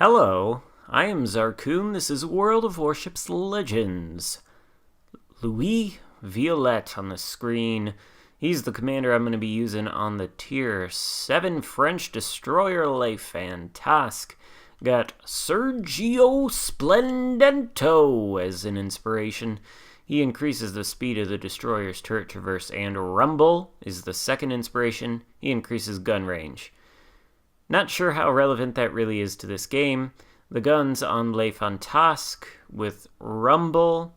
Hello, I am Xarkun. This is World of Warships Legends. Louis Violette on the screen. He's the commander I'm going to be using on the Tier 7 French destroyer Le Fantasque. Got Sergio Splendento as an inspiration. He increases the speed of the destroyer's turret traverse, and Rumble is the second inspiration. He increases gun range. Not sure how relevant that really is to this game. The guns on Le Fantasque with Rumble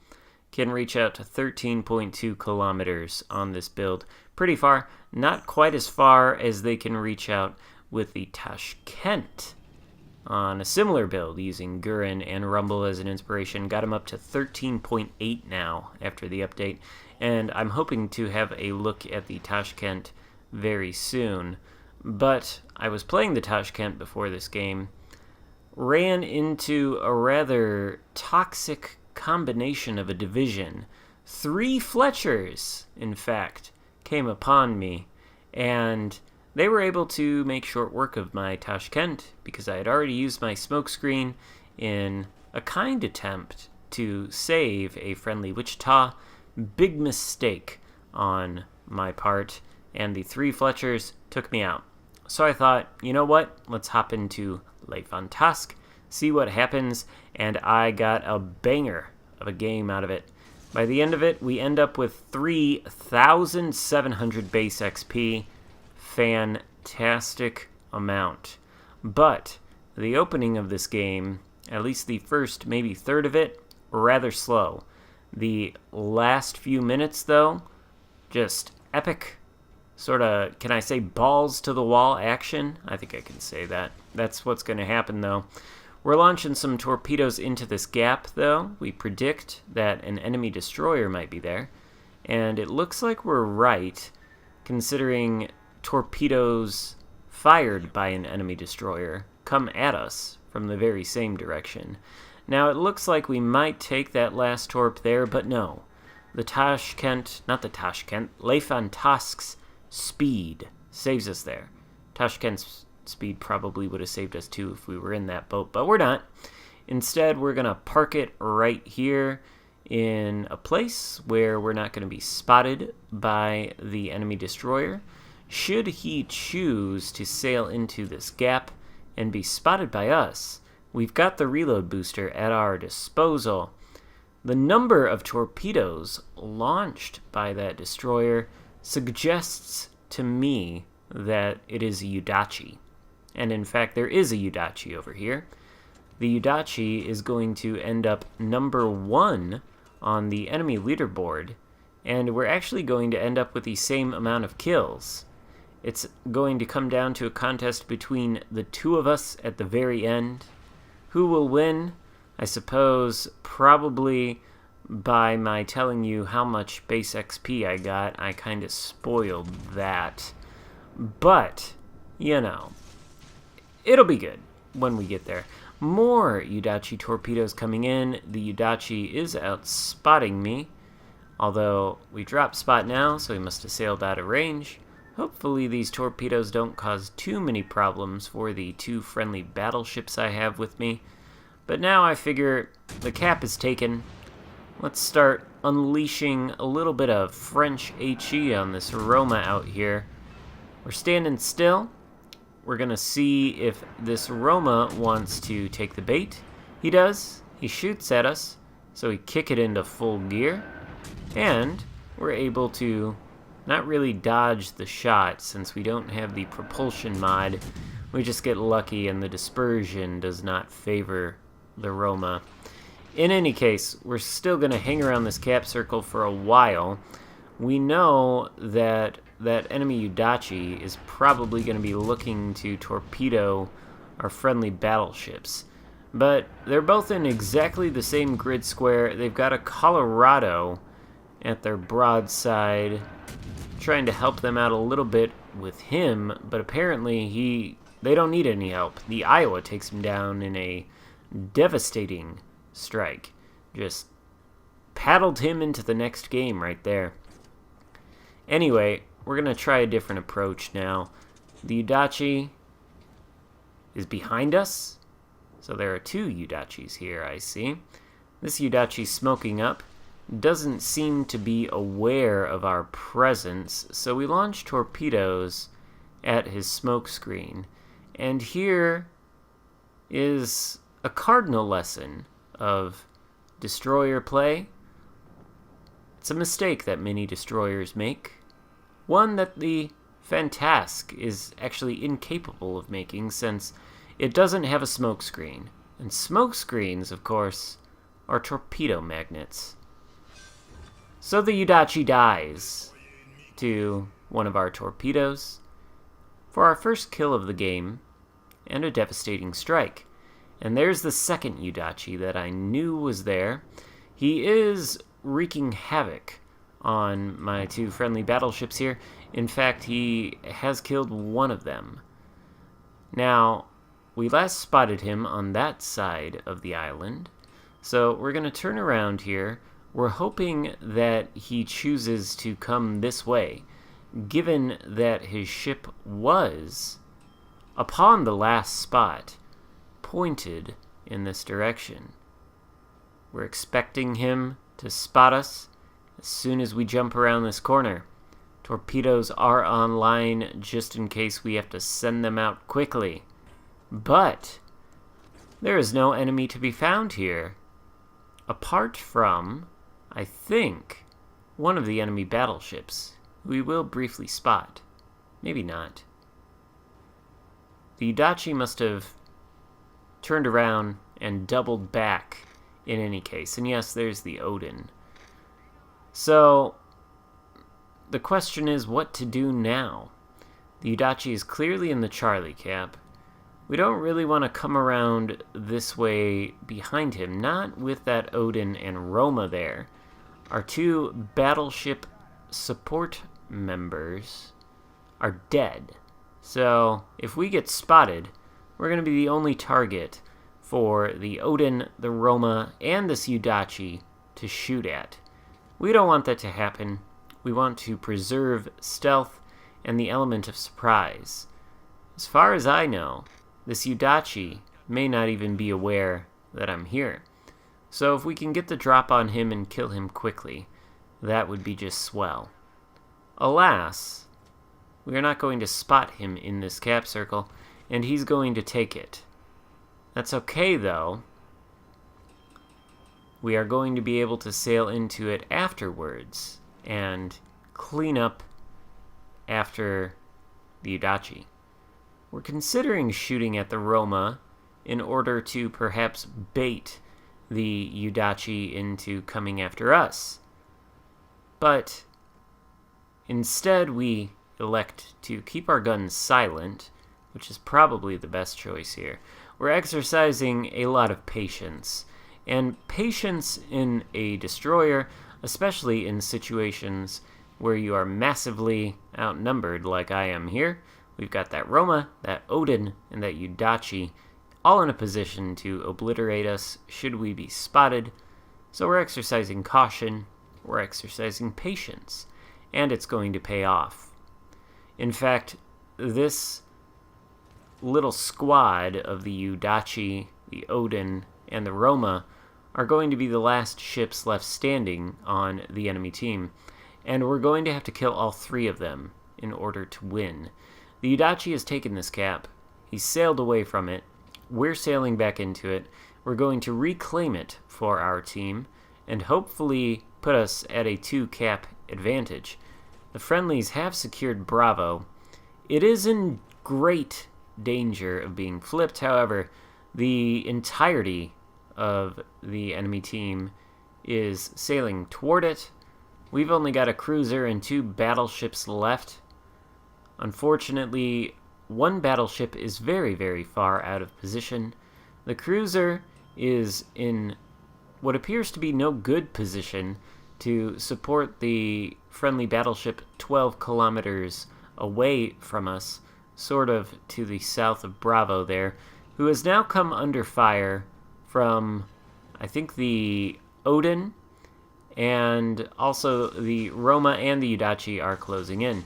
can reach out to 13.2 kilometers on this build. Pretty far. Not quite as far as they can reach out with the Tashkent on a similar build using Gurin and Rumble as an inspiration. Got him up to 13.8 now after the update, and I'm hoping to have a look at the Tashkent very soon. But I was playing the Tashkent before this game, ran into a rather toxic combination of a division. 3 Fletchers, in fact, came upon me, and they were able to make short work of my Tashkent because I had already used my smokescreen in a kind attempt to save a friendly Wichita. Big mistake on my part, and the 3 Fletchers took me out. So I thought, you know what, let's hop into Le Fantasque, see what happens, and I got a banger of a game out of it. By the end of it, we end up with 3,700 base XP. Fantastic amount. But the opening of this game, at least the first maybe third of it, rather slow. The last few minutes, though, just epic. Sort of, can I say balls to the wall action? I think I can say that. That's what's going to happen, though. We're launching some torpedoes into this gap, though. We predict that an enemy destroyer might be there. And it looks like we're right, considering torpedoes fired by an enemy destroyer come at us from the very same direction. Now, it looks like we might take that last torp there, but no. Le Fantasque's speed saves us there. Tashkent's speed probably would have saved us too if we were in that boat, but we're not. Instead, we're going to park it right here in a place where we're not going to be spotted by the enemy destroyer. Should he choose to sail into this gap and be spotted by us, we've got the reload booster at our disposal. The number of torpedoes launched by that destroyer suggests to me that it is a Udachi. And in fact, there is a Udachi over here. The Udachi is going to end up number 1 on the enemy leaderboard, and we're actually going to end up with the same amount of kills. It's going to come down to a contest between the 2 of us at the very end. Who will win? I suppose probably by my telling you how much base XP I got. I kind of spoiled that. But, you know, it'll be good when we get there. More Udachi torpedoes coming in. The Udachi is out spotting me, although we dropped spot now, so he must have sailed out of range. Hopefully these torpedoes don't cause too many problems for the 2 friendly battleships I have with me. But now I figure the cap is taken. Let's start unleashing a little bit of French HE on this Roma out here. We're standing still. We're going to see if this Roma wants to take the bait. He does. He shoots at us, so we kick it into full gear. And we're able to not really dodge the shot since we don't have the propulsion mod. We just get lucky and the dispersion does not favor the Roma. In any case, we're still going to hang around this cap circle for a while. We know that that enemy Udachi is probably going to be looking to torpedo our friendly battleships. But they're both in exactly the same grid square. They've got a Colorado at their broadside, trying to help them out a little bit with him, but apparently they don't need any help. The Iowa takes him down in a devastating strike. Just paddled him into the next game right there. Anyway, we're going to try a different approach now. The Udachi is behind us. So there are 2 Yudachis here, I see. This Yudachi smoking up doesn't seem to be aware of our presence, so we launch torpedoes at his smoke screen. And here is a cardinal lesson of destroyer play. It's a mistake that many destroyers make. One that the Fantasque is actually incapable of making, since it doesn't have a smoke screen. And smoke screens, of course, are torpedo magnets. So the Yudachi dies to one of our torpedoes for our first kill of the game and a devastating strike. And there's the second Yudachi that I knew was there. He is wreaking havoc on my 2 friendly battleships here. In fact, he has killed one of them. Now, we last spotted him on that side of the island, so we're going to turn around here. We're hoping that he chooses to come this way, given that his ship was, upon the last spot, pointed in this direction. We're expecting him to spot us as soon as we jump around this corner. Torpedoes are online just in case we have to send them out quickly. But there is no enemy to be found here, apart from, I think, one of the enemy battleships. We will briefly spot. Maybe not. The Yudachi must have turned around and doubled back in any case. And yes, there's the Odin. So the question is what to do now. The Yudachi is clearly in the Charlie cap. We don't really want to come around this way behind him, not with that Odin and Roma there. Our 2 battleship support members are dead. So if we get spotted, we're going to be the only target for the Odin, the Roma, and this Yudachi to shoot at. We don't want that to happen. We want to preserve stealth and the element of surprise. As far as I know, this Yudachi may not even be aware that I'm here. So if we can get the drop on him and kill him quickly, that would be just swell. Alas, we are not going to spot him in this cap circle, and he's going to take it. That's okay, though. We are going to be able to sail into it afterwards and clean up after the Yudachi. We're considering shooting at the Roma in order to perhaps bait the Yudachi into coming after us. But instead we elect to keep our guns silent, which is probably the best choice here. We're exercising a lot of patience. And patience in a destroyer, especially in situations where you are massively outnumbered like I am here. We've got that Roma, that Odin, and that Yudachi all in a position to obliterate us should we be spotted. So we're exercising caution, we're exercising patience, and it's going to pay off. In fact, this little squad of the Yudachi, the Odin, and the Roma are going to be the last ships left standing on the enemy team, and we're going to have to kill all 3 of them in order to win. The Yudachi has taken this cap. He's sailed away from it. We're sailing back into it. We're going to reclaim it for our team and hopefully put us at a 2 cap advantage. The friendlies have secured Bravo. It is in great danger of being flipped, however. The entirety of the enemy team is sailing toward it. We've only got a cruiser and 2 battleships left. Unfortunately, one battleship is very, very far out of position. The cruiser is in what appears to be no good position to support the friendly battleship 12 kilometers away from us, sort of to the south of Bravo there, who has now come under fire from, I think, the Odin, and also the Roma and the Yudachi are closing in.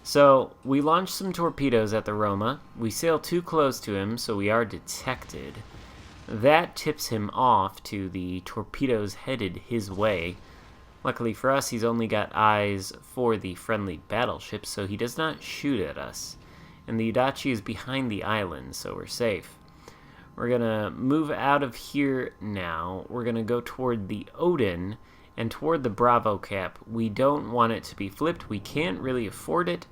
So we launch some torpedoes at the Roma. We sail too close to him, so we are detected. That tips him off to the torpedoes headed his way. Luckily for us, he's only got eyes for the friendly battleship, so he does not shoot at us. And the Udachi is behind the island, so we're safe. We're going to move out of here now. We're going to go toward the Odin and toward the Bravo cap. We don't want it to be flipped. We can't really afford it,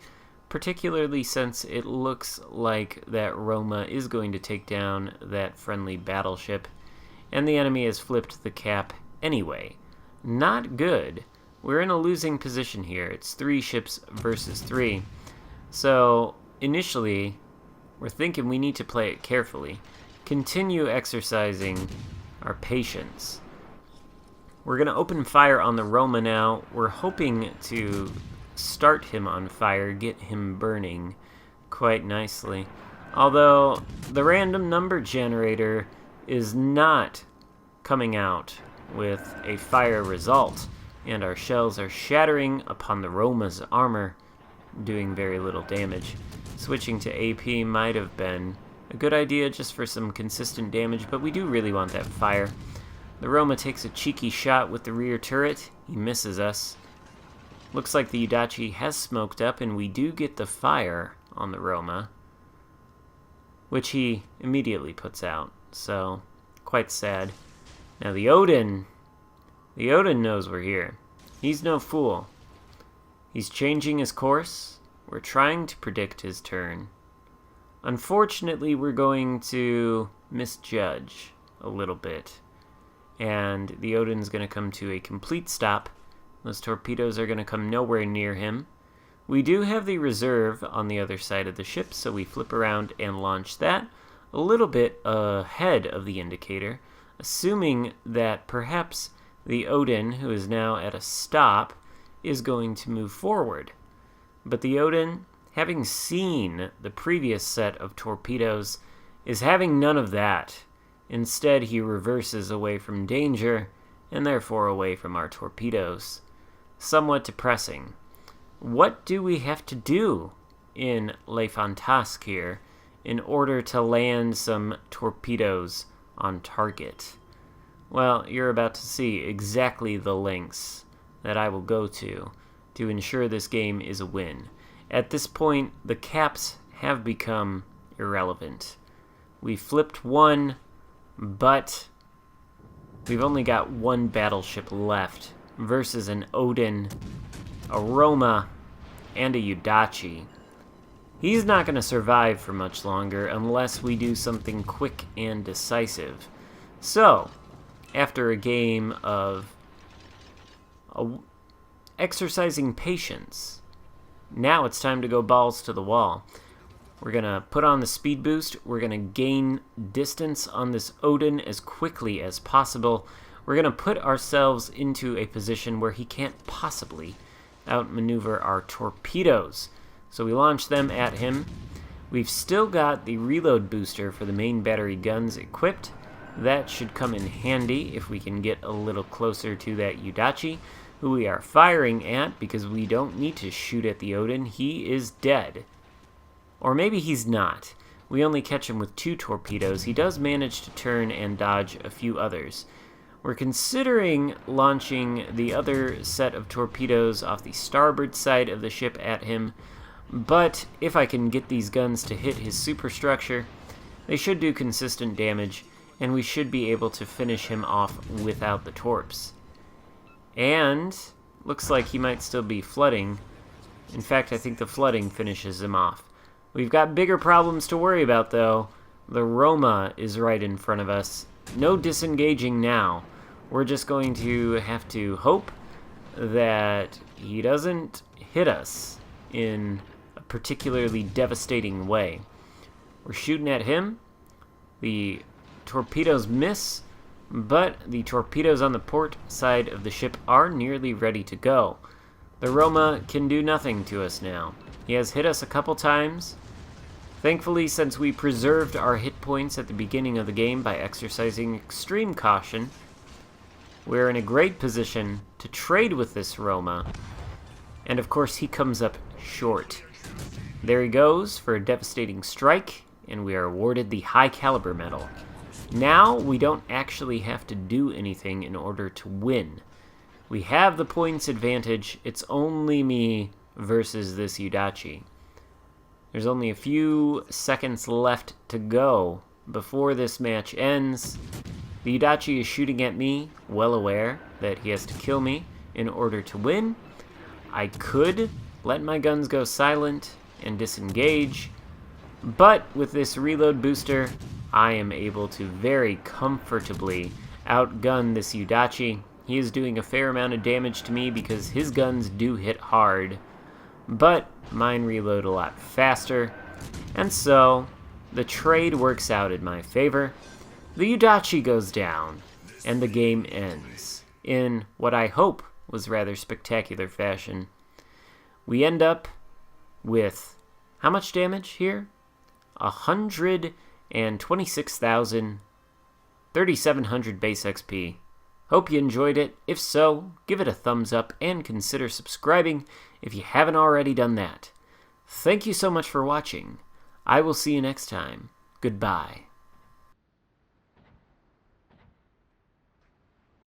particularly since it looks like that Roma is going to take down that friendly battleship, and the enemy has flipped the cap anyway. Not good. We're in a losing position here. It's 3 ships versus 3. So, initially, we're thinking we need to play it carefully. Continue exercising our patience. We're going to open fire on the Roma now. We're hoping to start him on fire, get him burning quite nicely. Although the random number generator is not coming out with a fire result, and our shells are shattering upon the Roma's armor, doing very little damage. Switching to AP might have been a good idea just for some consistent damage, but we do really want that fire. The Roma takes a cheeky shot with the rear turret. He misses us. Looks like the Udachi has smoked up, and we do get the fire on the Roma, which he immediately puts out, so quite sad. Now the Odin knows we're here. He's no fool. He's changing his course. We're trying to predict his turn. Unfortunately, we're going to misjudge a little bit, and the Odin's going to come to a complete stop. Those torpedoes are going to come nowhere near him. We do have the reserve on the other side of the ship, so we flip around and launch that a little bit ahead of the indicator, assuming that perhaps the Odin, who is now at a stop, is going to move forward. But the Odin, having seen the previous set of torpedoes, is having none of that. Instead, he reverses away from danger, and therefore away from our torpedoes. Somewhat depressing. What do we have to do in Le Fantasque here in order to land some torpedoes on target? Well, you're about to see exactly the lengths that I will go to ensure this game is a win. At this point, the caps have become irrelevant. We flipped one, but we've only got one battleship left versus an Odin, a Roma, and a Udachi. He's not going to survive for much longer unless we do something quick and decisive. So, after a game of exercising patience, now it's time to go balls to the wall. We're going to put on the speed boost. We're going to gain distance on this Odin as quickly as possible. We're going to put ourselves into a position where he can't possibly outmaneuver our torpedoes. So we launch them at him. We've still got the reload booster for the main battery guns equipped. That should come in handy if we can get a little closer to that Udachi, who we are firing at because we don't need to shoot at the Odin. He is dead. Or maybe he's not. We only catch him with 2 torpedoes. He does manage to turn and dodge a few others. We're considering launching the other set of torpedoes off the starboard side of the ship at him, but if I can get these guns to hit his superstructure, they should do consistent damage, and we should be able to finish him off without the torps. And looks like he might still be flooding. In fact, I think the flooding finishes him off. We've got bigger problems to worry about, though. The Roma is right in front of us. No disengaging now. We're just going to have to hope that he doesn't hit us in a particularly devastating way. We're shooting at him. The torpedoes miss, but the torpedoes on the port side of the ship are nearly ready to go. The Roma can do nothing to us now. He has hit us a couple times. Thankfully, since we preserved our hit points at the beginning of the game by exercising extreme caution, we're in a great position to trade with this Roma. And of course, he comes up short. There he goes for a devastating strike, and we are awarded the high caliber medal. Now we don't actually have to do anything in order to win. We have the points advantage. It's only me versus this Yudachi. There's only a few seconds left to go before this match ends. The Yudachi is shooting at me, well aware that he has to kill me in order to win. I could let my guns go silent and disengage, but with this reload booster, I am able to very comfortably outgun this Yudachi. He is doing a fair amount of damage to me because his guns do hit hard, but mine reload a lot faster, and so the trade works out in my favor. The Yudachi goes down, and the game ends in what I hope was rather spectacular fashion. We end up with how much damage here? 126,3,700 base XP. Hope you enjoyed it. If so, give it a thumbs up and consider subscribing if you haven't already done that. Thank you so much for watching. I will see you next time. Goodbye.